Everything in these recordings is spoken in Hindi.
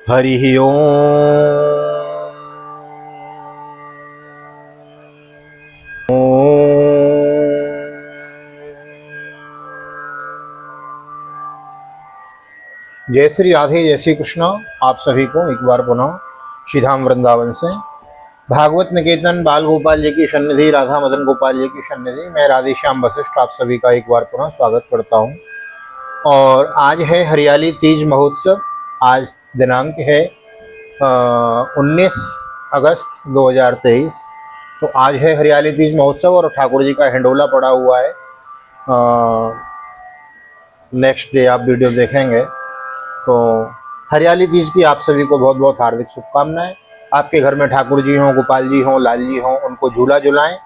हरि जय श्री राधे, जय श्री कृष्ण। आप सभी को एक बार पुनः श्रीधाम वृंदावन से भागवत निकेतन बाल गोपाल जी की सन्निधि, राधा मदन गोपाल जी की सन्निधि, मैं राधे श्याम वशिष्ठ आप सभी का एक बार पुनः स्वागत करता हूं। और आज है हरियाली तीज महोत्सव। आज दिनांक है 19 अगस्त 2023। तो आज है हरियाली तीज महोत्सव और ठाकुर जी का हिंडोला पड़ा हुआ है। नेक्स्ट डे आप वीडियो देखेंगे। तो हरियाली तीज की आप सभी को बहुत बहुत हार्दिक शुभकामनाएं। आपके घर में ठाकुर जी हों, गोपाल जी हों, लाल जी हों, उनको झूला झुलाएं।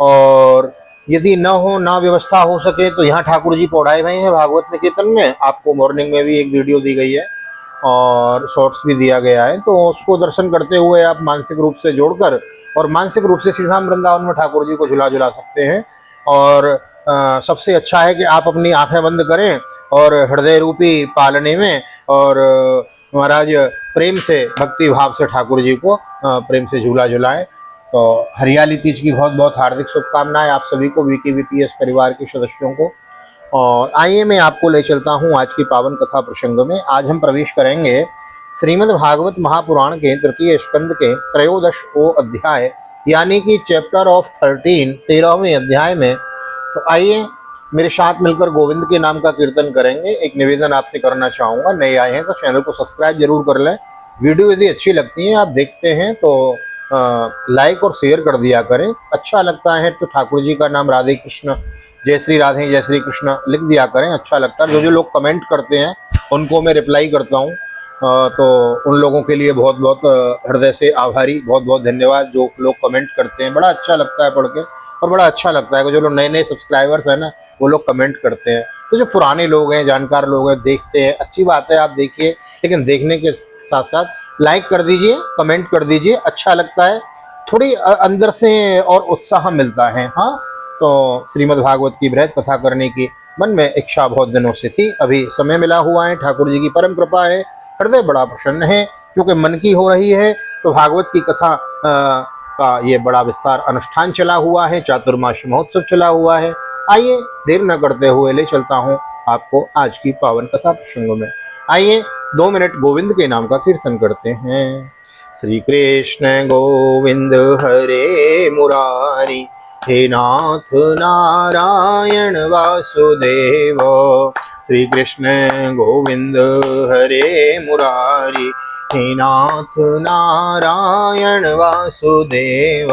और यदि न हो, ना व्यवस्था हो सके, तो यहाँ ठाकुर जी पौड़ाए हुए हैं भागवत निकेतन में। आपको मॉर्निंग में भी एक वीडियो दी गई है और शॉर्ट्स भी दिया गया है, तो उसको दर्शन करते हुए आप मानसिक रूप से जोड़कर और मानसिक रूप से श्रीधाम वृंदावन में ठाकुर जी को झुला झुला सकते हैं। और सबसे अच्छा है कि आप अपनी आंखें बंद करें और हृदय रूपी पालने में और महाराज प्रेम से, भक्ति भाव से ठाकुर जी को प्रेम से झूला झुलाएं। तो हरियाली तीज की बहुत बहुत हार्दिक शुभकामनाएं आप सभी को, VKVPS परिवार के सदस्यों को। और आइए मैं आपको ले चलता हूं आज की पावन कथा प्रसंग में। आज हम प्रवेश करेंगे श्रीमद् भागवत महापुराण के तृतीय स्कंद के 13वें अध्याय, यानी कि चैप्टर ऑफ 13, 13वें अध्याय में। तो आइए मेरे साथ मिलकर गोविंद के नाम का कीर्तन करेंगे। एक निवेदन आपसे करना चाहूँगा, नए आए हैं तो चैनल को सब्सक्राइब जरूर कर लें। वीडियो यदि अच्छी लगती है, आप देखते हैं तो लाइक और शेयर कर दिया करें। अच्छा लगता है तो ठाकुर जी का नाम राधे कृष्ण, जय श्री राधे, जय श्री कृष्ण लिख दिया करें। अच्छा लगता है। जो जो लोग कमेंट करते हैं उनको मैं रिप्लाई करता हूँ। तो उन लोगों के लिए बहुत बहुत हृदय से आभारी, बहुत बहुत धन्यवाद जो लोग कमेंट करते हैं। बड़ा अच्छा लगता है पढ़ के, और बड़ा अच्छा लगता है कि जो लोग नए नए सब्सक्राइबर्स हैं ना, वो लोग कमेंट करते हैं। तो जो पुराने लोग हैं, जानकार लोग हैं, देखते हैं, अच्छी बात है, आप देखिए। लेकिन देखने के साथ साथ लाइक कर दीजिए, कमेंट कर दीजिए, अच्छा लगता है। थोड़ी अंदर से और उत्साह मिलता है। हाँ, तो श्रीमद् भागवत की बृहद कथा करने की मन में इच्छा बहुत दिनों से थी। अभी समय मिला हुआ है, ठाकुर जी की परम कृपा है, हृदय बड़ा प्रसन्न है क्योंकि मन की हो रही है। तो भागवत की कथा का ये बड़ा विस्तार अनुष्ठान चला हुआ है, चातुर्मासी महोत्सव चला हुआ है। आइए देर न करते हुए ले चलता हूँ आपको आज की पावन कथा प्रसंग में। आइए 2 मिनट गोविंद के नाम का कीर्तन करते हैं। श्री कृष्ण गोविंद हरे मुरारी, हे नाथ नारायण वासुदेव। श्री कृष्ण गोविंद हरे मुरारी, हे नाथ नारायण वासुदेव।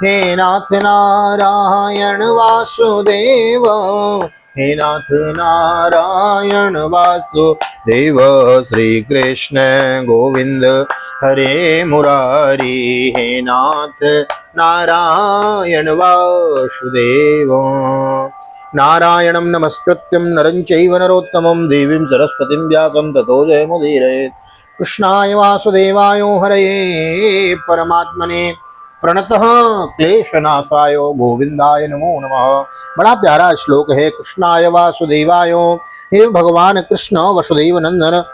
हे नाथ नारायण वासुदेव, हे नाथ नारायण वासुदेव। श्री कृष्ण गोविंद हरे मुरारी, हे नाथ नारायण वासुदेव। नारायणं नमस्कृत्यं नरं चैव नरोत्तमं, देवीं सरस्वतीं व्यासं ततो जयमुदीरयेत्। कृष्णाय वासुदेवाय हरये परमात्मने प्रणतः क्लेशनाशाय गोविंदाय नमो नमः। बड़ा प्यारा श्लोक है। कृष्णाय वासुदेवाय, हे भगवान कृष्ण वसुदेव नंदन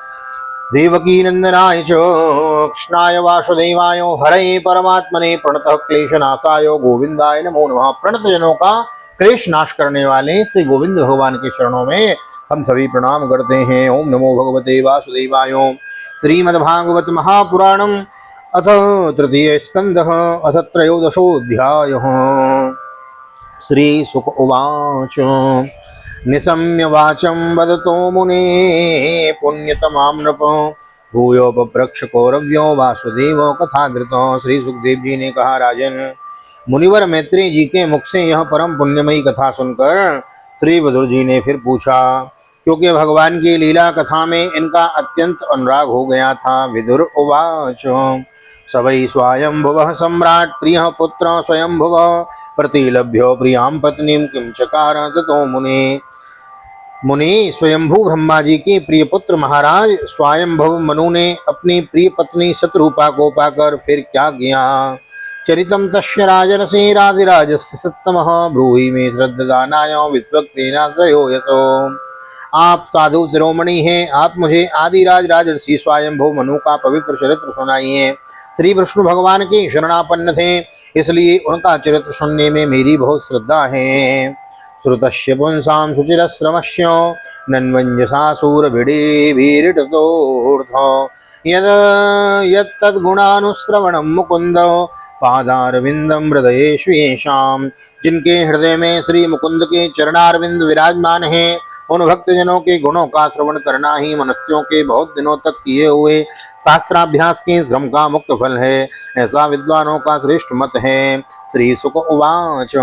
देवकी नंदनाय च, कृष्णाय वासुदेवाय हरये परमात्मने प्रणतः क्लेशनाशाय गोविंदाय नमो नमः। प्रणत जनों का क्लेश नाश करने वाले श्री गोविंद भगवान के चरणों में हम सभी प्रणाम करते हैं। ओम नमो भगवते वासुदेवाय। श्रीमद्भागवत महापुराणम अथ तृतीय स्कंद अथ 13वें श्री सुक उवाच। निशम्य वाचं वदतो मुने पुण्यतमां नृप, भूयोपप्रक्ष कौरव्यो वासुदेव कथाधृतो। श्री सुखदेव जी ने कहा, राजन, मुनिवर मैत्रेय जी के मुख से यह परम पुण्यमयी कथा सुनकर श्री विदुर जी ने फिर पूछा, क्योंकि भगवान की लीला कथा में इनका अत्यंत अनुराग हो गया था। विदुर उवाच। सवै स्वायंभुवः सम्राट प्रियः पुत्र स्वयंभुव, प्रतिलभ्यो प्रियां पत्नीं किं चकार ततो मुने। मुनि, स्वयंभू ब्रह्मा जी के प्रिय पुत्र महाराज स्वयंभव मनु ने अपनी प्रिय पत्नी शतरूपा को पाकर फिर क्या किया। चरितम तस्य राजर्षि राधिराजस्य सत्तमः, ब्रूहि मे श्रद्धदानाय विस्वक्तेनाश्रयो यशो। आप साधु शिरोमणि हैं, आप मुझे आदिराज राजर्षि स्वयंभू मनु का पवित्र चरित्र सुनाइए। श्री विष्णु भगवान के शरणापन्न थे, इसलिए उनका चरित्र सुनने में मेरी बहुत श्रद्धा है। श्रुतस्य पुंसां शुचिरश्रमस्य नन्वञ्जसा शूरभिडेभिरिटतोऽर्थ यत्तद्गुणानुश्रवणं मुकुन्द पादारविंदम हृदयेषु येषां। जिनके हृदय में श्री मुकुंद के चरणारविंद विराजमान हैं, उन भक्तजनों के गुणों का श्रवण करना ही मनुष्यों के बहुत दिनों तक किए हुए शास्त्राभ्यास के श्रम का मुक्त फल है, ऐसा विद्वानों का श्रेष्ठ मत है। श्री सुक उवाच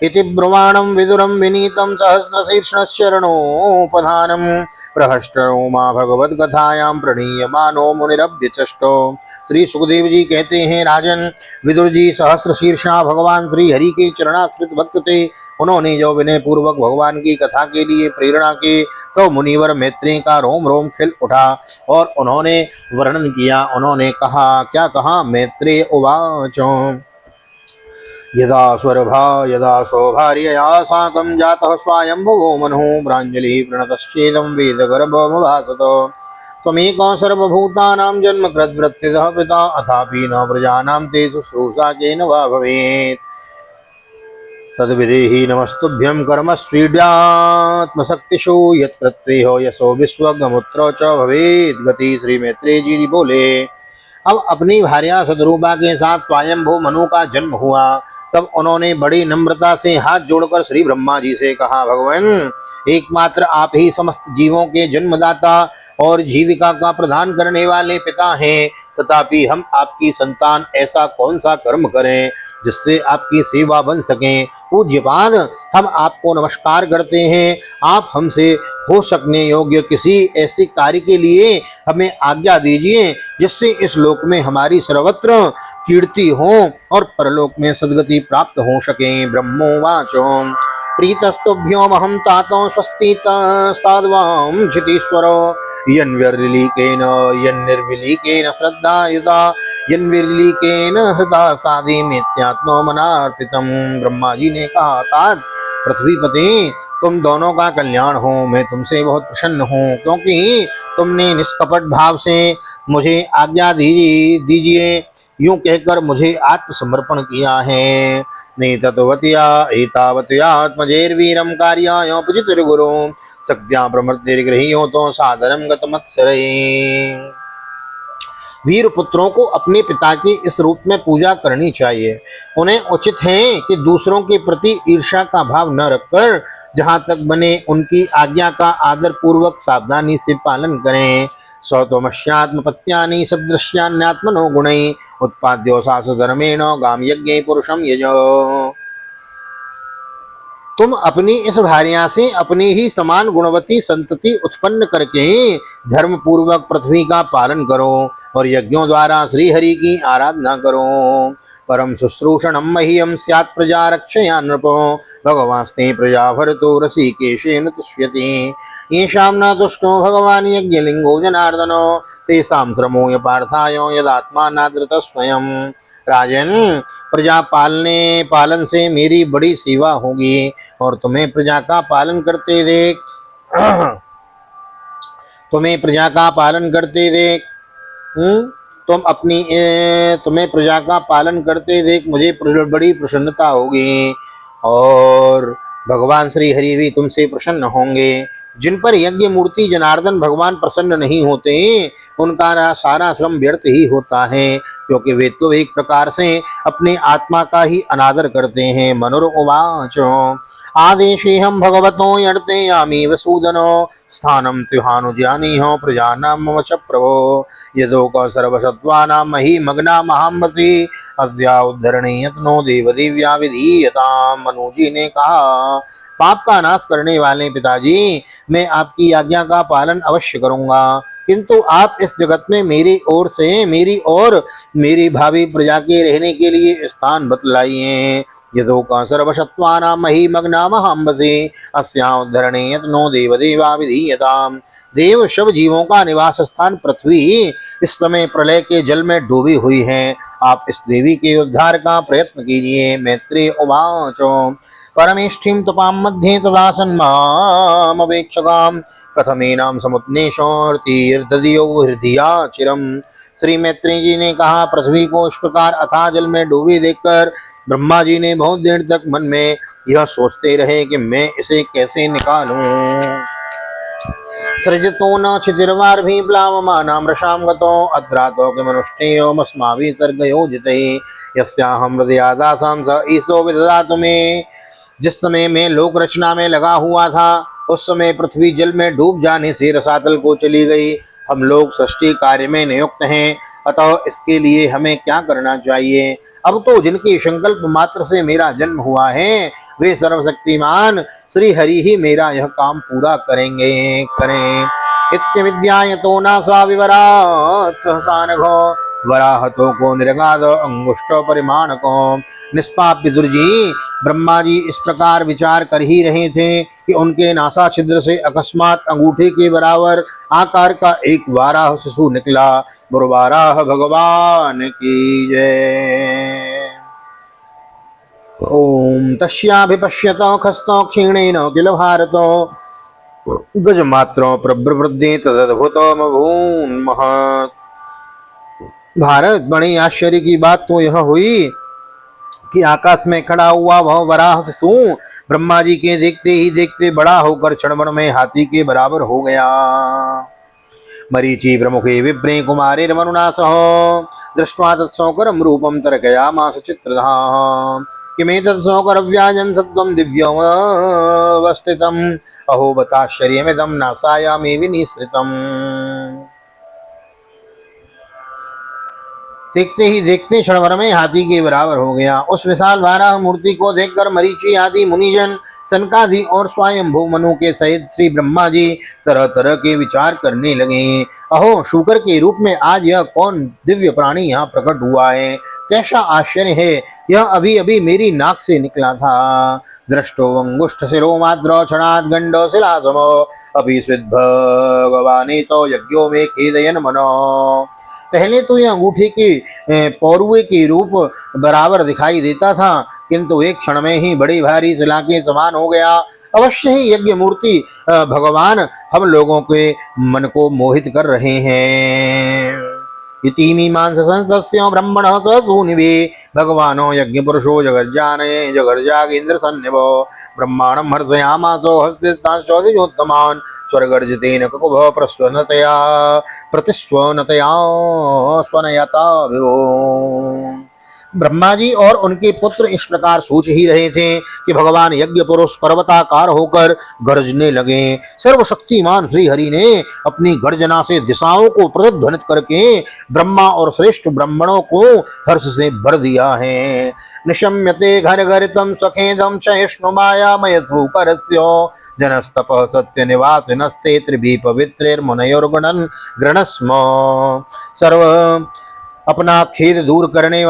इति ब्रुवाणं विदुरं विनीतं सहस्रशीर्षणश्चरणोपधानं प्रहष्टो मा भगवद्गथायां प्रणीयमानो मुनिरभ्यचष्टो। श्री सुखदेव जी कहते हैं, राजन, विदुर जी सहस्रशीर्षा भगवान श्री हरि के चरणाश्रित भक्त थे। उन्होंने जो विनय पूर्वक भगवान की कथा के लिए प्रेरणा की, तो मुनिवर मैत्री का रोम रोम खिल उठा और उन्होंने वर्णन किया। उन्होंने कहा, क्या कहा? मैत्रेय उवाच यदा स्वरभा यदा सौभार्यया साकं जातः स्वयंभुवो मनुः प्राञ्जलिः प्रणतश्चेदं वेदगर्भमभासत त्वमेकः सर्वभूतानां जन्मकृद्वृत्तितः पिता अथापि न प्रजानां ते शुश्रूषा केन वा भवेत् तद्विदेहि नमस्तुभ्यं कर्मस्वीड्यात्मशक्तिषु यत्कृत्वेह यशो विश्वगमुत्र च भवेत् गति। श्री मैत्रेय जी बोले, अब अपनी भार्या सदरूपा के साथ स्वयंभू मनु का जन्म हुआ। तब उन्होंने बड़ी नम्रता से हाथ जोड़कर श्री ब्रह्मा जी से कहा, भगवान, एकमात्र आप ही समस्त जीवों के जन्मदाता और जीविका का प्रदान करने वाले पिता हैं, तथापि हम आपकी संतान ऐसा कौन सा कर्म करें जिससे आपकी सेवा बन सकें। पूज्यपाद, हम आपको नमस्कार करते हैं। आप हमसे हो सकने योग्य किसी ऐसे कार्य के लिए हमें आज्ञा दीजिए जिससे इस लोक में हमारी सर्वत्र कीर्ति हो और परलोक में सद्गति प्राप्त हो सके। ब्रह्मोवाचो प्रीतस्तुभ्योमहं तातो स्वस्तितस्ताद्वां क्षितीश्वरो यन्विर्लीकेन यन्निर्विलीकेन श्रद्धायुता यन्विर्लीकेन हृदा साधिमित्यात्मो मनार्पितम्। ब्रह्मा जी ने कहा, तात पृथ्वीपते, तुम दोनों का कल्याण हो। मैं तुमसे बहुत प्रसन्न हूँ, क्योंकि तुमने निष्कपट भाव से मुझे आज्ञा दीजिए यूं कहकर मुझे आत्मसमर्पण किया है। नेतत्वत्या एतावत्यात्मजेर्वीरं कार्यायोपचितिर्गुरु शक्त्या प्रमृतिर्गृह्यो तो सादरं गतमत्सरे। वीर पुत्रों को अपने पिता की इस रूप में पूजा करनी चाहिए। उन्हें उचित है कि दूसरों के प्रति ईर्ष्या का भाव न रखकर जहाँ तक बने उनकी आज्ञा का आदर पूर्वक सावधानी से पालन करें। सौतमस्यात्मपत्यानि सदृश्यान्यात्मनो गुणैः उत्पाद्यो सासधर्मेण गाम यज्ञे पुरुषं यजो। तुम अपनी इस भार्या से अपनी ही समान गुणवती संतति उत्पन्न करके धर्म पूर्वक पृथ्वी का पालन करो और यज्ञों द्वारा श्रीहरि की आराधना करो। परम शुश्रूषणं मह्यं स्यात् प्रजा रक्षया नृपो भगवास्ते प्रजा भरतो रसिकेशेन तुष्यति। येषां न तुष्टो भगवान् यज्ञलिंगो जनार्दनो तेषां श्रमो पार्थाय यदात्मा नादृत स्वयं। राजन, प्रजा पालन से मेरी बड़ी सेवा होगी और तुम्हें प्रजा का पालन करते देख तुम्हें प्रजा का पालन करते देख मुझे बड़ी प्रसन्नता होगी और भगवान श्री हरि भी तुमसे प्रसन्न होंगे। जिन पर यज्ञ मूर्ति जनार्दन भगवान प्रसन्न नहीं होते उनका सारा श्रम व्यर्थ ही होता है, क्योंकि वे तो एक प्रकार से अपने आत्मा का ही अनादर करते हैं। मनुर्वाच आदेशेऽहं भगवतो यर्तयामि वसूदनो स्थानं त्युहानुजानीहो प्रजानां मम च प्रभो यदोक सर्वसत्त्वानां मही मग्ना महाम्बसी अस्या उद्धरणे यत्नो देवदेव्या विधीयतां। मनु जी ने कहा, पाप का नाश करने वाले पिताजी, मैं आपकी आज्ञा का पालन अवश्य करूंगा, किंतु आप इस जगत में मेरी ओर से मेरी भावी प्रजा के रहने के लिए स्थान बतलाइए। यदोका सर्वसत्त्वानां मही मग्ना महाम्बसी अस्या उद्धरणे यत्नो देवदेवा विधीयताम्। देव सब जीवों का निवास स्थान पृथ्वी इस समय प्रलय के जल में डूबी हुई है। आप इस देवी के उद्धार का प्रयत्न कीजिए। मैत्रेय उवाच परमेष्ठिं तपां मध्ये तदा सन्मामवेक्ष सगाम कथमेनाम समुत्नेशोर्तीर्दयो हृदया चिरम। श्री मैत्री जी ने कहा, पृथ्वी को इस प्रकार अथाह जल में डूबी देखकर ब्रह्मा जी ने बहुत देर तक मन में यह सोचते रहे कि मैं इसे कैसे निकालूं। सृजतो न क्षितिर्वार्भि प्लावमानां रसां गतो अद्रातो किमनुष्ठेयो मस्माभिः सर्गयोजिते यस्याहं हृदयादासां स ईशो विदधातु मे। जिस समय मैं लोक रचना में लगा हुआ था उस समय पृथ्वी जल में डूब जाने से रसातल को चली गई। हम लोग सृष्टि कार्य में नियुक्त हैं, अतः इसके लिए हमें क्या करना चाहिए। अब तो जिनके संकल्प मात्र से मेरा जन्म हुआ है वे सर्वशक्तिमान श्री हरि ही मेरा यह काम पूरा करें। इत्यविद्यायतो नासा विवरात् सहसा नघो वराहतो को निर्गाद अंगुष्ठ परिमाण को। निष्पाप विदुर जी ब्रह्मा जी इस प्रकार विचार कर ही रहे थे कि उनके नासा छिद्र से अकस्मात अंगूठे के बराबर आकार का एक वाराह शिशु निकला। वाराह भगवान की जय। ओम तस्याभिपश्यतो खस्तो क्षीणेन किल भारतो गजमात्रो प्रवृद्धि तदद्भुतमभून् महत्। भारत, बड़ी आश्चर्य की बात तो यह हुई कि आकाश में खड़ा हुआ वह वराह शिशु ब्रह्मा जी के देखते ही देखते बड़ा होकर क्षणभर में हाथी के बराबर हो गया। मरीचि प्रमुखे विप्रे कुमारे रमनुना सह दृष्ट्वा तत्सौकरं रूपं तर्कयामास चित्रधाम। किमेतत्सौकरव्याजं सत्त्वं दिव्यमवस्थितम् अहो बताश्चर्यमिदं नासायामे विनिसृतम्। देखते ही देखते क्षणभर में हाथी के बराबर हो गया। उस विशाल वाराह मूर्ति को देखकर मरीचि आदि मुनिजन, सनकादि और स्वयंभू मनु के सहित श्री ब्रह्मा जी तरह तरह के विचार करने लगे। अहो, शूकर के रूप में आज यह कौन दिव्य प्राणी यहाँ प्रकट हुआ है। कैसा आश्चर्य है, यह अभी अभी मेरी नाक से निकला था। दृष्टो अंगुष्ठ शिरो माद्र क्षणात् गंडो शिलासमो अभी सिद्ध भगवाने सौ यज्ञों में खेदयन मनो। पहले तो यह अंगूठे के पौरुए के रूप बराबर दिखाई देता था, किंतु एक क्षण में ही बड़ी भारी शिला के समान हो गया। अवश्य ही यज्ञ मूर्ति भगवान हम लोगों के मन को मोहित कर रहे हैं। इति मांस संस्तस्य ब्रह्मणः स सूनिवे भगवानो यज्ञ पुरुषो जगर्जानये जगर्जागेन्द्र सन्निभो ब्रह्माणं हर्षयामासो हस्तिस्ताश्चौदिजोत्तमान् स्वर्गर्जितेन ककुभ प्रस्वनतया प्रतिस्वनतया स्वनयता विभो। ब्रह्मा जी और उनके पुत्र इस प्रकार सोच ही रहे थे कि भगवान यज्ञ पुरुष पर्वताकार होकर गर्जने लगे। सर्वशक्तिमान श्री हरि ने अपनी गर्जना से दिशाओं को प्रतिध्वनित करके ब्रह्मा और श्रेष्ठ ब्राह्मणों को हर्ष से भर दिया है। निशम्यते घर घरितम सखेदम चैष्णु मायामय सूकरस्यो जनस्तपः सत्य निवासिनस्ते त्रिभी पवित्रेर्मुनयोर्गणन गृणस्म। सर्व अपना खेद दूर करने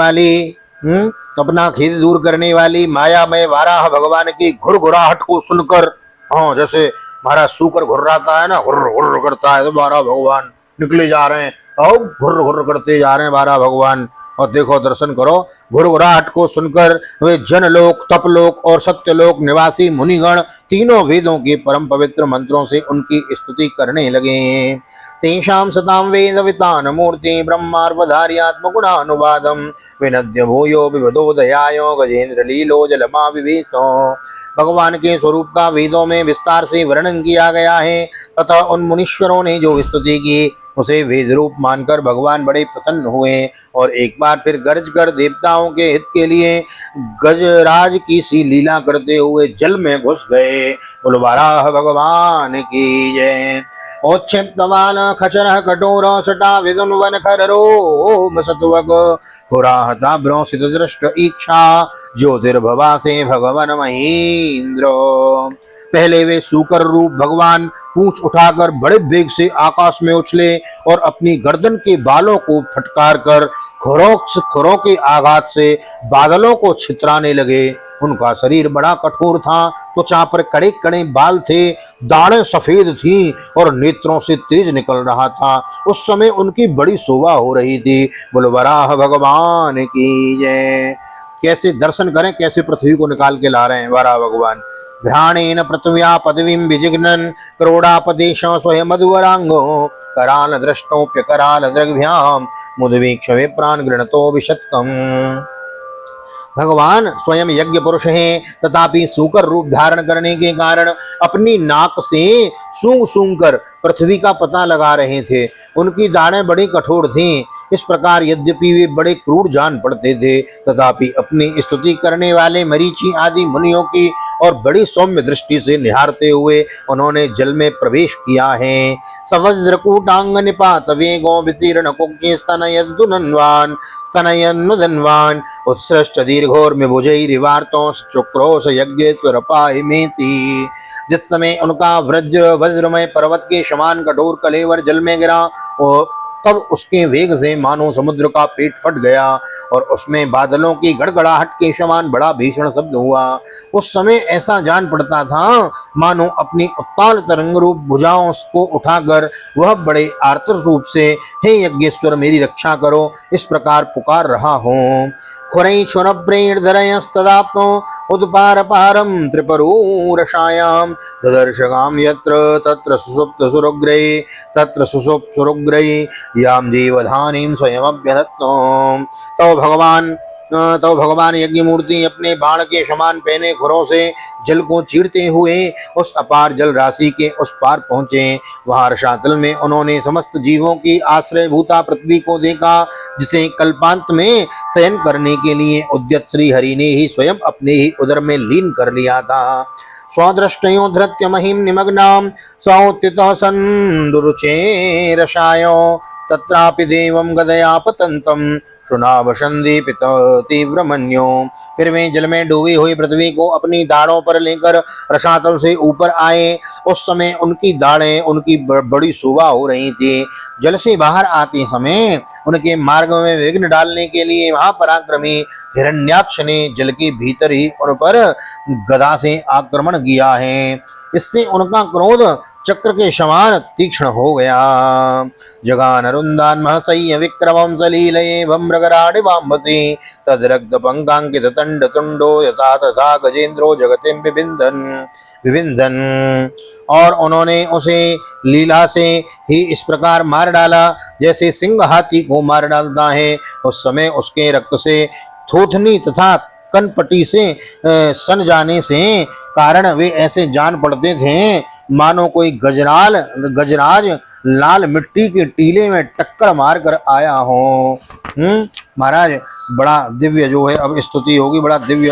वाली मायामय वाराह भगवान की घुरघुराहट को सुनकर, हाँ, जैसे महाराज सूकर घुर्राता है ना, घुर्र घुर्र करता है, तो वाराह भगवान निकले जा रहे हैं और घुर्र घुर्र करते जा रहे हैं वाराह भगवान। और देखो, दर्शन करो, घुरघुराहट को सुनकर वे जनलोक, तपलोक और सत्यलोक निवासी मुनिगण तीनों वेदों के परम पवित्र मंत्रों से उनकी स्तुति करने लगे। तेषां सतां वेदवितान मूर्ति ब्रह्मार्वधार्यात्मगुणानुवादं विनद्य भूयो विवदोदयायो गजेन्द्र लीलो जलमा विवेशो। भगवान के स्वरूप का वेदों में विस्तार से वर्णन किया गया है तथा उन मुनीश्वरों ने जो स्तुति की उसे वेद रूप मानकर भगवान बड़े प्रसन्न हुए और एक बार फिर गरज कर देवताओं के हित के लिए गजराज की सी लीला करते हुए जल में घुस गए। वाराह भगवान की जय। ओक्षिप्तवान खचरः कठोर सटा विदुन्वन खररोम सत्वग पुराहता ब्रोंसित दृष्ट इच्छा ज्योतिर्भवासे भगवन महेंद्र। पहले वे सूकर रूप भगवान पूंछ उठाकर बड़े वेग से आकाश में उछले और अपनी गर्दन के बालों को फटकार कर खुरों के आघात से बादलों को छितराने लगे। उनका शरीर बड़ा कठोर था, त्वचा पर कड़े कड़े बाल थे, दाढ़ें सफेद थीं और नेत्रों से तेज निकल रहा था। उस समय उनकी बड़ी शोभा हो रही थी। बोलो वराह भगवान की जय। कैसे दर्शन करें, कैसे पृथ्वी को निकाल के ला रहे हैं वराह भगवान। घ्राणेन पृथ्व्या पदवीं विजिघ्नन् करोड़ापदेश स्वयं मधुवरांगो कराल दृष्टोप्य कराल दृग्भ्याम मुदवीक्ष विप्रान गृणतो विशतकम्। भगवान स्वयं यज्ञ पुरुष हैं, तथापि सूकर रूप धारण करने के कारण अपनी नाक से सूंघ सूंघ कर पृथ्वी का पता लगा रहे थे। उनकी दाढ़ें बड़ी कठोर थीं। इस प्रकार यद्यपि वे बड़े क्रूर जान पड़ते थे, तथापि अपनी स्तुति करने वाले मरीचि आदि मुनियों की और बड़ी सौम्य दृष्टि से निहारते हुए उन्होंने जल में प्रवेश किया है। सवज्रकूटांग निपात वेगो वितीर्ण कुक्षि स्तनयद्दुनन्वान् स्तनयन्नुदन्वान् उत्सृष्ट दीर्घोर्मिभुजैरिवार्तो चुक्रोश यज्ञेश्वर पाहिमेति। जिस समय उनका वज्रमय पर्वत के समान कठोर कलेवर जल में गिरा और तब उसके वेग से मानो समुद्र का पेट फट गया और उसमें बादलों की गड़गड़ाहट के समान बड़ा भीषण शब्द हुआ। उस समय ऐसा जान पड़ता था मानो अपनी उत्ताल तरंग रूप भुजाओं को उठाकर वह बड़े आर्तर रूप से हे यज्ञेश्वर मेरी रक्षा करो इस प्रकार पुकार रहा हूँ। खुरैशुरप्रेणधरयस्तदाप्नो उत्पारपारं त्रिपरूरषायां ददर्शगां यत्र तत्र सुसुप्त सुरुग्रहे यां जीवधानीं स्वयमभ्यनत्नो। तब भगवान यज्ञ मूर्ति अपने बाण के समान पहने खुरों से जल को चीरते हुए उस अपार जल राशि के उस पार पहुँचे। वहाँ रसातल में उन्होंने समस्त जीवों की आश्रय भूता पृथ्वी को देखा, जिसे कल्पांत में शयन करने के लिए उद्यत श्री हरि ने ही स्वयं अपने ही उदर में लीन कर लिया था। स्वदृष्टयो धृत्य महिम निमग्नां सौत्थितः सन्दुरुचेरशायो तत्रापि देवं गदया पतन्तं शुनावसंदीपित तीव्रमन्यो। फिर वे जल में डूबी हुई पृथ्वी को अपनी दाढ़ों पर लेकर रसातल से ऊपर आए। उस समय उनकी दाढ़ें उनकी बड़ी शोभा हो रही थी। जल से बाहर आते समय उनके मार्ग में विघ्न डालने के लिए महापराक्रमी हिरण्याक्ष ने जल के भीतर ही उन पर गदा से आक्रमण किया है। इससे उनका क्रोध चक्र के समान तीक्ष्ण हो गया। जगान अरुन्दान महसय्य विक्रमं सलीलये भम्रगराडिवाम्भसि तद्रक्त पंकांकित तंड तुंडो यथा तथा गजेंद्रो जगतिं विविंधन। और उन्होंने उसे लीला से ही इस प्रकार मार डाला जैसे सिंह हाथी को मार डालता है। उस समय उसके रक्त से थूथनी तथा कनपटी से सन जाने से कारण वे ऐसे जान पड़ते थे मानो कोई गजराज लाल मिट्टी के टीले में टक्कर मार कर आया हो। महाराज बड़ा दिव्य जो है अब स्तुति होगी, बड़ा दिव्य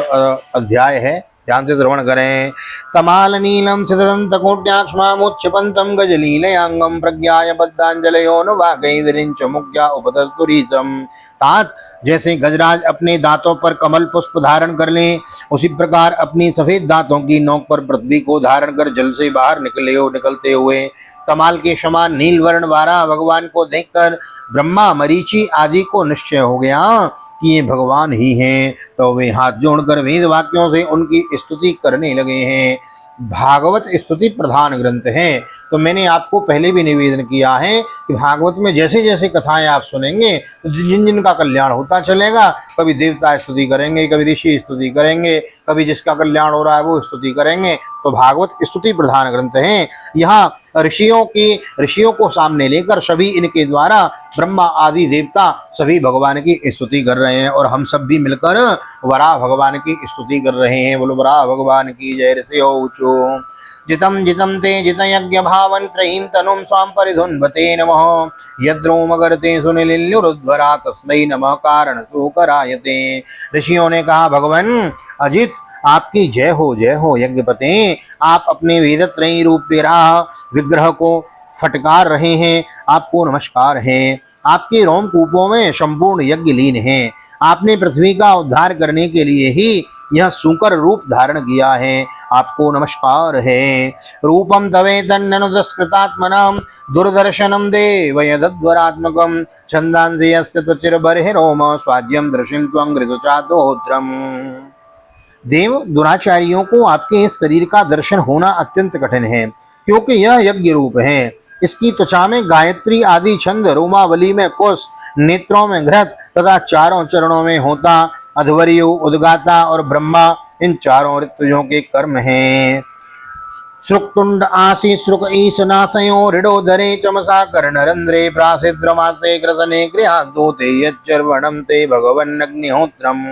अध्याय है, ध्यान से श्रवण करें। तमाल नीलम सिद्धंत कोट्याक्षमामुच्छपंतम गजलीलयांगम प्रज्ञाय बद्धांजलयो न वागै विरिंच मुख्या उपदस्तुरीसम। तात जैसे गजराज अपने दांतों पर कमल पुष्प धारण कर ले, उसी प्रकार अपनी सफेद दांतों की नोक पर पृथ्वी को धारण कर जल से बाहर निकलते हुए तमाल के समान नील वर्ण वारा भगवान को देखकर ब्रह्मा मरीचि आदि को निश्चय हो गया कि ये भगवान ही हैं। तो वे हाथ जोड़कर वेद वाक्यों से उनकी स्तुति करने लगे हैं। भागवत स्तुति प्रधान ग्रंथ है। तो मैंने आपको पहले भी निवेदन किया है कि भागवत में जैसे जैसे कथाएं आप सुनेंगे तो जिन जिन का कल्याण होता चलेगा, कभी देवता स्तुति करेंगे, कभी ऋषि स्तुति करेंगे, कभी जिसका कल्याण हो रहा है वो स्तुति करेंगे। तो भागवत स्तुति प्रधान ग्रंथ है। यहाँ ऋषियों को सामने लेकर सभी इनके द्वारा ब्रह्मा आदि देवता सभी भगवान की स्तुति कर रहे हैं और हम सब भी मिलकर वराह भगवान की स्तुति कर रहे हैं। बोलो वराह भगवान की जय। ऋषि ऊचो जितम जितम ते जित यज्ञ भावन त्रयीं तनुं स्वाम परिधुन्वते नमः यद्रोमगर्ते सुनिलिल्युरुध्वरा तस्मै नमः कारण सुकरायते। ऋषियों ने कहा भगवान अजित आपकी जय हो यज्ञपते। आप अपने वेदत्रयी रूप विराह विग्रह को फटकार रहे हैं, आपको नमस्कार है। आपके रोमकूपों में संपूर्ण यज्ञ लीन है। आपने पृथ्वी का उद्धार करने के लिए ही यह सूकर रूप धारण किया है, आपको नमस्कार है। रूपम तवे तन्ननुदस्कृतात्मनां दुर्दर्शनम देव यदध्वरात्मकं छंदांसि यस्य तचिरबर्हिरोम स्वाद्यं दृशिं त्वं गृसुचातोत्रम्। देव दुराचारियों को आपके इस शरीर का दर्शन होना अत्यंत कठिन है, क्योंकि यह यज्ञ रूप है। इसकी त्वचा में गायत्री आदि छंद, रोमावली में कुश, नेत्रों में घृत तथा चारों चरणों में होता, अध्वर्यु, उद्गाता और ब्रह्मा, इन चारों ऋतुओं के कर्म हैं। श्रुक्तुंड आसी श्रुक ईशनाशयो हृदोदरे चमसा कर्णरंध्रे प्रासिद्रमासे ग्रसने गृहादूते यच्चर्वणं ते भगवन्नग्निहोत्रम्।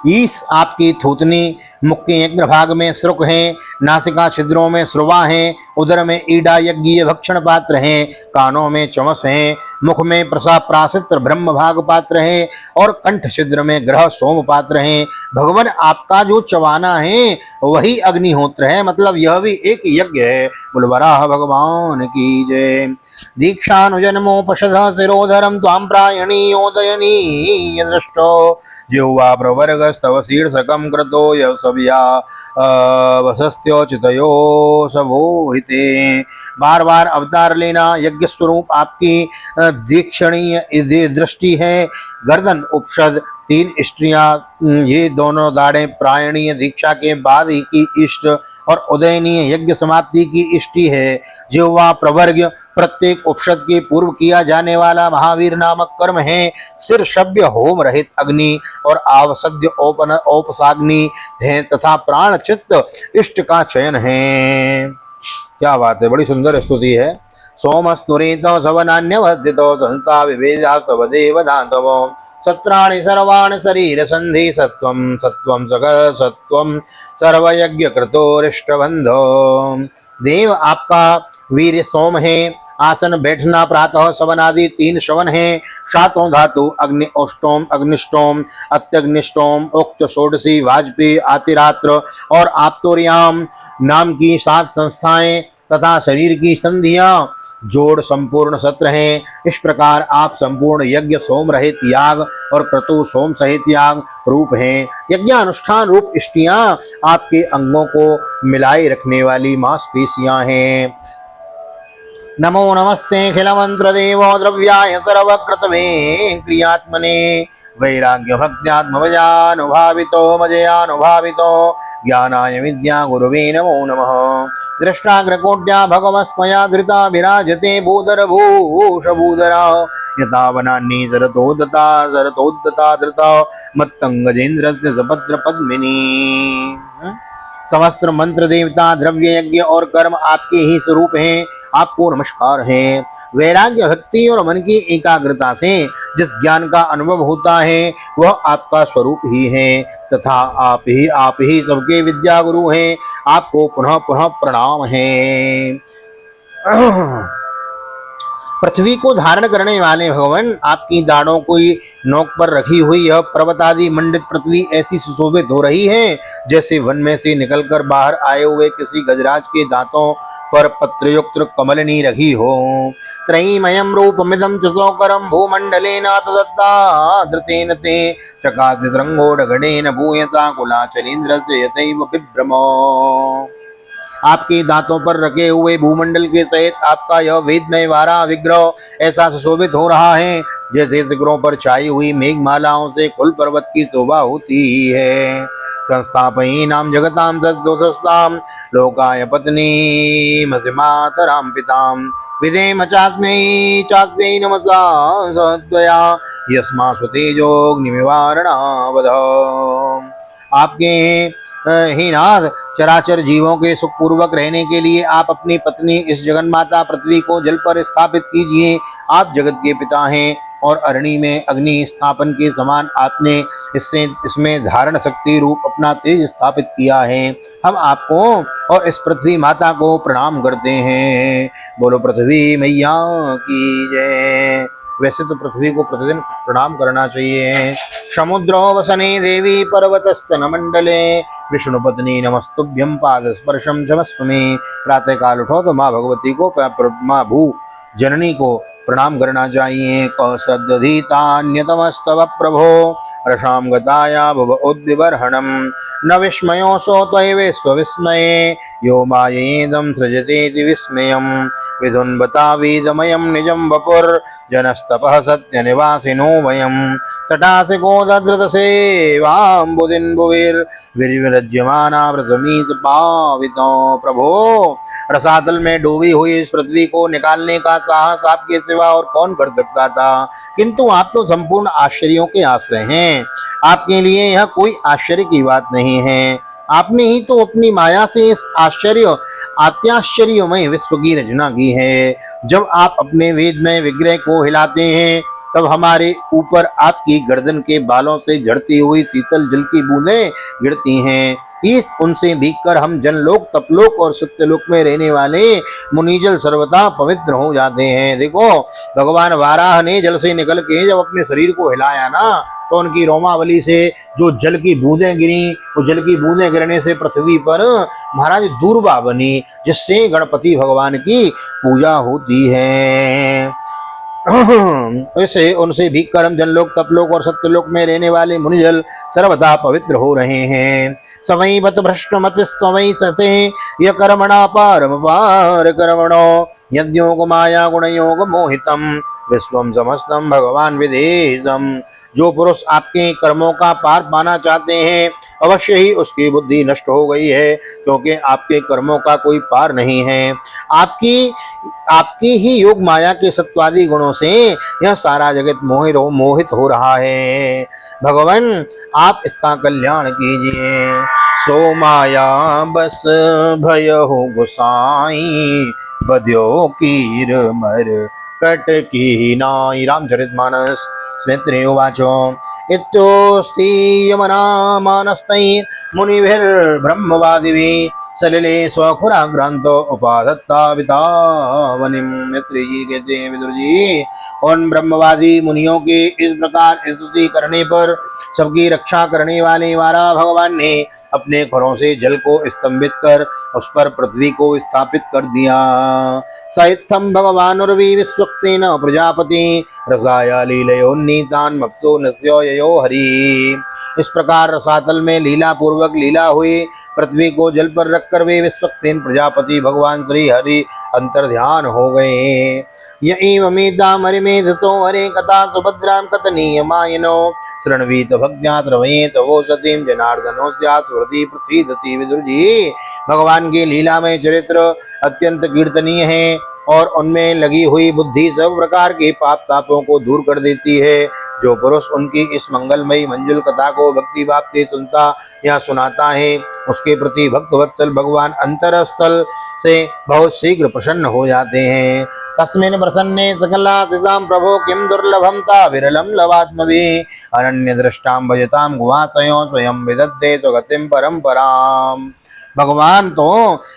ईश आपकी थूतनी, मुख के अग्रभाग में श्रुक हैं, नासिका छिद्रों में श्रुवा हैं, उदर में ईडा यज्ञीय भक्षण पात्र हैं, कानों में चमस हैं, मुख में प्रासित्र ब्रह्म भाग पात्र है और कंठ छिद्र में ग्रह सोम पात्र हैं। भगवान आपका जो चवाना है वही अग्निहोत्र है, मतलब यह भी एक यज्ञ है। बुलवराह भगवान की जय। दीक्षानुजन्मोपशद शिरोधरम त्वां प्रायणीयोदयनीय दृष्टो जिह्वा प्रवर्गस्तव शीर्षकं कृतो यवसव्या वसस्त्योचितयो सवोहिते। बार बार अवतार लेना यज्ञ स्वरूप आपकी दीक्षणीय दृष्टि है। गर्दन उपषद, तीन स्त्रियां, ये दोनों दाढ़ें प्रायणीय दीक्षा के बाद ही की इष्ट और उदयनीय यज्ञ समाप्ति की इष्टि है। जिह्वा प्रवर्ग, प्रत्येक उपषद के पूर्व किया जाने वाला महावीर नामक कर्म है। सिर शव्य होम रहित अग्नि और आवसद्य औपसाग्नि है तथा प्राण चित्त इष्ट का चयन है। क्या बात है, बड़ी सुंदर स्तुति है। सोमस्तुरीतो सवनान्यवद्धितो संता विभेदास्तव देवदातवो सत्राणि सर्वाणि शरीर संधि सत्वं सत्वं सत्वं सर्वयज्ञ कृतोरिष्टबंधो। देव आपका वीर सोम है। आसन बैठना प्रातः सवन आदि तीन श्रवण है। सातों धातु अग्नि ओष्टोम अग्निष्टोम अत्यग्निष्टोम उक्त षोडशी वाजपेयी आतिरात्र और आप्तोरियाम नाम की 7 संस्थाएं तथा शरीर की संधियां जोड़ संपूर्ण सत्र हैं। इस प्रकार आप संपूर्ण यज्ञ सोम रहित याग और क्रतु सोम सहित याग रूप हैं। यज्ञानुष्ठान रूप इष्टियां आपके अंगों को मिलाए रखने वाली मांसपेशियां हैं। नमो नमस्ते खिल मंत्र देवो द्रव्याय सर्वकृतवे क्रियात्मने वैराग्य भक्त्यात्मवजानुभावितो मजयानुभावितो ज्ञानाय विद्या गुरुवे नमो नमः। दृष्टाग्रकोट्या भगवस्मया धृता विराजते भूधरा यथा वनान्नी सरतोद्दता धृता मत्तंगजेन्द्रस्य सपत्र पद्मिनी। समस्त मंत्र देवता द्रव्य यज्ञ और कर्म आपके ही स्वरूप हैं। आपको नमस्कार है। वैराग्य भक्ति और मन की एकाग्रता से जिस ज्ञान का अनुभव होता है वह आपका स्वरूप ही है तथा आप ही सबके विद्या गुरु हैं। आपको पुनः पुनः प्रणाम है। पृथ्वी को धारण करने वाले भगवान आपकी दाढ़ों की नोक पर रखी हुई यह पर्वत आदि मंडित पृथ्वी ऐसी सुशोभित हो रही है जैसे वन में से निकलकर बाहर आए हुए किसी गजराज के दांतों पर पत्रयुक्त कमलनी रखी हो। त्रयीमयं रूपमिदं चसोकरं भूमंडलेन तदत्ता धृतेन ते चकातिसृंगोडगणेन भूयसा कुलाचलेन्द्रस्य यथैव विभ्रमो। आपके दांतों पर रखे हुए भूमंडल के सहित आपका यह वेदमय वारा विग्रह ऐसा सुशोभित हो रहा है जैसे शिखरों पर छाई हुई मेघमालाओं से कुल पर्वत की शोभा होती है। संस्थापयीनां जगतां सद्दोषस्तां लोकाय पत्नी मसिमातरां पितां विधेम चास्मै चास्यै नमसा सद्वया यस्मा सुतेजोऽग्निनिवारणावध। आपके ही नाथ चराचर जीवों के सुखपूर्वक रहने के लिए आप अपनी पत्नी इस जगन्माता पृथ्वी को जल पर स्थापित कीजिए। आप जगत के पिता हैं और अरणी में अग्नि स्थापन के समान आपने इसमें धारण शक्ति रूप अपना तेज स्थापित किया है। हम आपको और इस पृथ्वी माता को प्रणाम करते हैं। बोलो पृथ्वी मैया की जय। वैसे तो पृथ्वी को प्रतिदिन प्रणाम करना चाहिए। समुद्रो वसने देवी पर्वतस्तन मंडले विष्णुपत्नी नमस्तुभ्यं पाद स्पर्शम क्षमस्व मे। प्रातः काल उठो तो माँ भगवती को माँ भू जननी को प्रणाम करना चाहिए। कौसद्दधीतान्यतमस्तव प्रभो रसाम गताया भव उद्विबर्हणम न विस्मयो सो त्वयैवेश्वविस्मये यो मायेदं सृजतेति विस्मयम् विधुन्वता वेदमयं निजं वपुर् जनस्तपः सत्यनिवासिनो वयं सटासिको दधृत सेवाम्बुदिन् भुविर्विरज्यमाना व्रजमीस पावितो। प्रभो, रसातल में डूबी हुई इस पृथ्वी को निकालने का साहस आपके सिवा और कौन कर सकता था, किंतु आप तो संपूर्ण आश्चर्यों के आश्रय हैं। आपके लिए यह कोई आश्चर्य की बात नहीं है। आपने ही तो अपनी माया से इस अत्याश्चर्यमय विश्व की रचना की है। जब आप अपने वेदमय विग्रह को हिलाते हैं तब हमारे ऊपर आपकी गर्दन के बालों से झड़ती हुई शीतल जल की बूंदें गिरती हैं। इस उनसे भीगकर हम जनलोक, तपलोक और सत्यलोक में रहने वाले मुनिजल सर्वथा पवित्र हो जाते हैं। देखो, भगवान वाराह ने जल से निकल के जब अपने शरीर को हिलाया ना, तो उनकी रोमावली से जो जल की बूंदें गिरी, वो जल की बूंदें गिरने से पृथ्वी पर महाराज दूर्वा बनी, जिससे गणपति भगवान की पूजा होती है। ऐसे उनसे भीग कर हम जनलोक, तपलोक और सत्यलोक में रहने वाले मुनिजल सर्वथा पवित्र हो रहे हैं। सवई बत भ्रष्ट मत स्वई सते य कर्मणा पारम पार कर्मणो यद्योग माया गुण योग मोहितम विश्वम समस्तम भगवान विदेशम। जो पुरुष आपके कर्मों का पार पाना चाहते हैं, अवश्य ही उसकी बुद्धि नष्ट हो गई है, क्योंकि आपके कर्मों का कोई पार नहीं है। आपकी ही योग माया के सत्वादि गुणों से यह सारा जगत मोहित हो रहा है। भगवान, आप इसका कल्याण कीजिए। सो माया बस भय हो गुसाई बद्यो कीर मर कट की नाई। रामचरितमानस स्मित्रे उवाचो इत्योस्ति यमना मानस्तै मुनिभिर्ब्रह्मवादिभिः सलिले स्वखुराग्रांतो उपादत्तावितावनिम। मित्र जी कहते हैं, विदुर जी, उन ब्रह्मवादी मुनियों के इस प्रकार स्तुति करने पर सबकी रक्षा करने वाले वारा भगवान ने अपने खुरों से जल को स्तंभित कर उस पर पृथ्वी को स्थापित कर दिया। साहित्यम भगवान विश्वक्सेन प्रजापति रसाया लीलयोन्नीतान मत्सो नस्यो ययो हरि। इस प्रकार रसातल में लीला पूर्वक लीला हुई पृथ्वी को जल पर रखकर वे विश्वक्सेन प्रजापति भगवान श्री हरि अंतर्ध्यान हो गए। यमेधामरिमेधसो हरे कथा सुभद्राम कथनीय मायनो शृण्वीत भक्त्या श्रवयेत वो सतीम जनार्दनो स्मृति प्रसीदति। विदुर जी, भगवान की लीला में चरित्र अत्यंत कीर्तनीय है और उनमें लगी हुई बुद्धि सब प्रकार के पाप तापों को दूर कर देती है। जो पुरुष उनकी इस मंगलमयी मंजुल कथा को भक्ति भाव से सुनता या सुनाता है, उसके प्रति भक्त वत्सल भगवान अंतरस्थल से बहुत शीघ्र प्रसन्न हो जाते हैं। तस्मिन् प्रसन्ने सकलाशिषां प्रभो किं दुर्लभं ता विरलं लवात्मभिः अनन्य दृष्टां भजतां गुहाशयो स्वयं विदधे स्वगतिं परम्पराम्। भगवान तो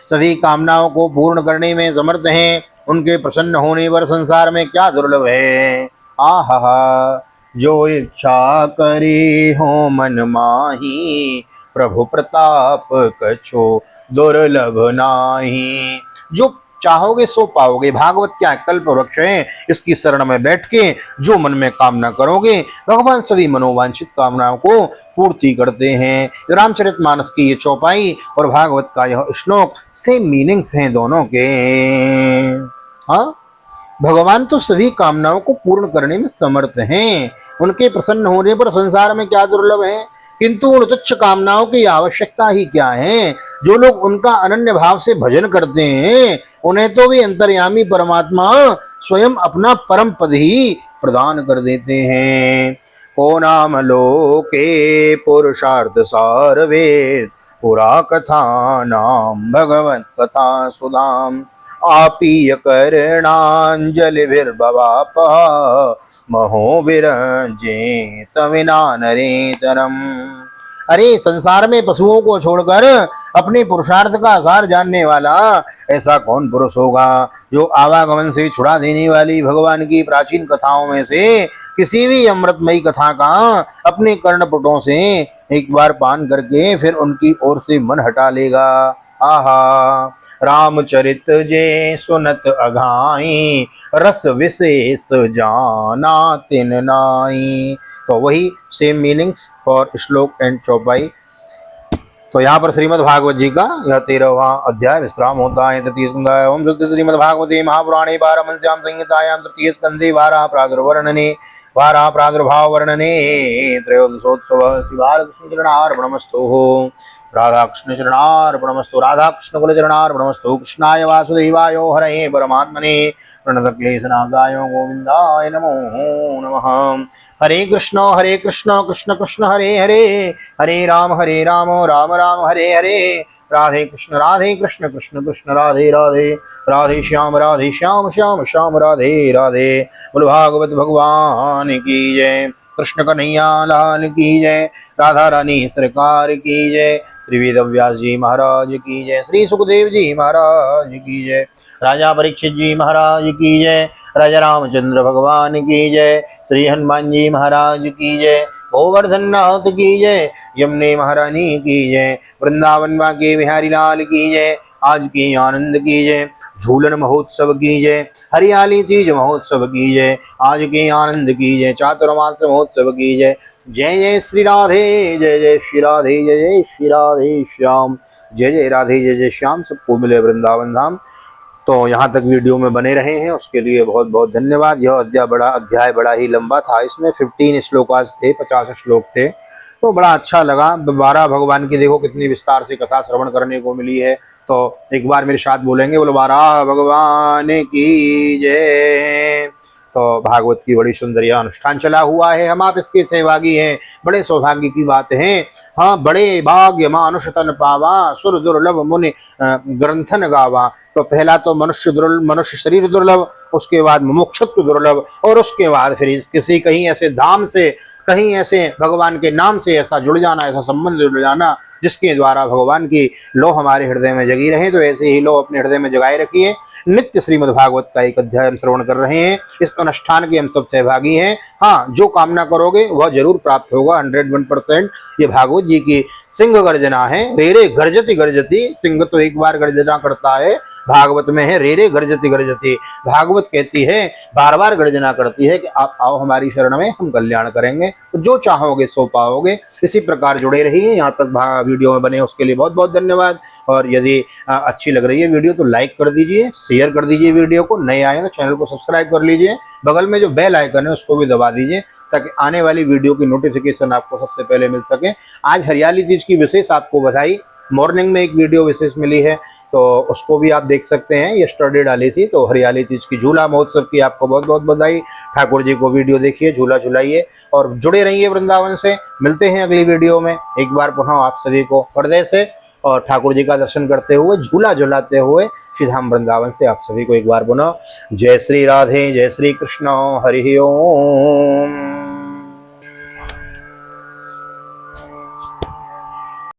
सभी कामनाओं को पूर्ण करने में समर्थ हैं। उनके प्रसन्न होने पर संसार में क्या दुर्लभ है। आहा, जो इच्छा करे हो मन माही प्रभु प्रताप कछो दुर्लभ नाही। जो चाहोगे सो पाओगे। भागवत क्या कल्प वृक्ष है, इसकी शरण में बैठ के जो मन में कामना करोगे, भगवान सभी मनोवांछित कामनाओं को पूर्ति करते हैं। रामचरितमानस की ये चौपाई और भागवत का यह श्लोक सेम मीनिंग्स हैं दोनों के। हाँ, भगवान तो सभी कामनाओं को पूर्ण करने में समर्थ हैं। उनके प्रसन्न होने पर संसार में क्या दुर्लभ है, किंतु उन तुच्छ कामनाओं की आवश्यकता ही क्या है। जो लोग उनका अनन्य भाव से भजन करते हैं, उन्हें तो वे अंतर्यामी परमात्मा स्वयं अपना परम पद ही प्रदान कर देते हैं। को नाम लोके पुरुषार्थ सार वेद पुरा कथा नाम भगवत कथा सुधाम आपीय करणांजलिर्भवाप महो विरजेत विना नरेतरम। अरे, संसार में पशुओं को छोड़कर अपने पुरुषार्थ का सार जानने वाला ऐसा कौन पुरुष होगा जो आवागमन से छुड़ा देने वाली भगवान की प्राचीन कथाओं में से किसी भी अमृतमयी कथा का अपने कर्णपुटों से एक बार पान करके फिर उनकी ओर से मन हटा लेगा। आहा, रामचरित जे सुनत अघाई रस विशेष जाना तिन नाई। तो वही सेम मीनिंग्स फॉर श्लोक एंड चौपाई। तो यहाँ पर श्रीमद् भागवत जी का यह 13वां अध्याय विश्राम होता है। तृतीय स्कंधाय ओम शुद्ध श्रीमद् भागवते महापुराणे पारमहंस्याम संहितायां तृतीय स्कंधे वाराह प्रादुर्भाव वर्णने त्रयोदशोत्सव श्री बालकृष्ण चरणार्पणमस्तु। राधा कृष्ण चरणार्पणमस्तु। राधा कृष्ण कुल चरणार्पणमस्तु। कृष्णाय वासुदेवाय हरये परमात्मने प्रणतक्लेशनाशाय गोविंदाय नमो नमः। हरे कृष्ण कृष्ण कृष्ण हरे हरे, हरे राम राम राम हरे हरे। राधे कृष्ण कृष्ण कृष्ण राधे राधे, राधे श्याम श्याम श्याम राधे राधे। बोल भागवत भगवान की जय। कृष्ण कन्हैया लाल की जय। राधा रानी सरकार की जय। श्री वेद व्यास जी महाराज की जय। श्री सुखदेव जी महाराज की जय। राजा परीक्षित जी महाराज की जय। राजा रामचंद्र भगवान की जय। श्री हनुमान जी महाराज की जय। गोवर्धन नाथ की जय। यमुने महारानी की जय। वृंदावन के बिहारी लाल की जय। आज की आनंद की जय। झूलन महोत्सव की जय। हरियाली तीज महोत्सव की जय। आज के आनंद की जय। चातुर्मास महोत्सव की जय। जय जय श्री राधे, जय जय श्री राधे, जय जय श्री राधे श्याम, जय जय राधे जय जय श्याम। सबको मिले वृंदावन धाम। तो यहाँ तक वीडियो में बने रहे हैं उसके लिए बहुत बहुत धन्यवाद। यह अध्याय बड़ा ही लंबा था। इसमें 15 श्लोकास थे, 50 श्लोक थे, तो बड़ा अच्छा लगा। 12 भगवान की देखो कितनी विस्तार से कथा श्रवण करने को मिली है। तो एक बार मेरे साथ बोलेंगे, बोलो 12 भगवान की जय। तो भागवत की बड़ी सुंदर यह अनुष्ठान चला हुआ है। हम आप इसके सहभागी हैं, बड़े सौभाग्य की बात है। हाँ, बड़े भाग्य मानुष तन पावा, सुर दुर्लभ मुनि ग्रंथन गावा। तो पहला तो मनुष्य शरीर दुर्लभ, उसके बाद मुमुक्षुत्व दुर्लभ, और उसके बाद फिर किसी कहीं ऐसे धाम से, कहीं ऐसे भगवान के नाम से ऐसा जुड़ जाना, ऐसा संबंध जुड़ जाना जिसके द्वारा भगवान की लो हमारे हृदय में जगी रहे। तो ऐसे ही लो अपने हृदय में जगाए रखिए। नित्य श्रीमद् भागवत का एक अध्याय हम श्रवण कर रहे हैं। इस अनुष्ठान के हम सब सहभागी हैं। हाँ, जो कामना करोगे वह जरूर प्राप्त होगा 101%। ये भागवत जी की सिंह गर्जना है। रेरे गर्जती गर्जती, सिंह तो एक बार गर्जना करता है, भागवत में है रेरे गर्जती गर्जती। भागवत कहती है, बार बार गर्जना करती है कि आप आओ हमारी शरण में, हम कल्याण करेंगे। तो जो चाहोगे सो पाओगे। इसी प्रकार जुड़े रहिए। यहाँ तक वीडियो में बने उसके लिए बहुत बहुत धन्यवाद। और यदि अच्छी लग रही है वीडियो तो लाइक कर दीजिए, शेयर कर दीजिए वीडियो को। नए आए तो चैनल को सब्सक्राइब कर लीजिए। बगल में जो बेल आइकन है उसको भी दबा दीजिए ताकि आने वाली वीडियो की नोटिफिकेशन आपको सबसे पहले मिल सके। आज हरियाली तीज की विशेष आपको बधाई। मॉर्निंग में एक वीडियो विशेष मिली है तो उसको भी आप देख सकते हैं, यस्टरडे डाली थी। तो हरियाली तीज की झूला महोत्सव की आपको बहुत बहुत बधाई। ठाकुर जी को वीडियो देखिए, झूला झुलाइए और जुड़े रहिए वृंदावन से। मिलते हैं अगली वीडियो में। एक बार पुनः आप सभी को हृदय से और ठाकुर जी का दर्शन करते हुए, झूला झुलाते हुए श्री धाम वृंदावन से आप सभी को एक बार पुनः जय श्री राधे, जय श्री कृष्ण, हरि ओम।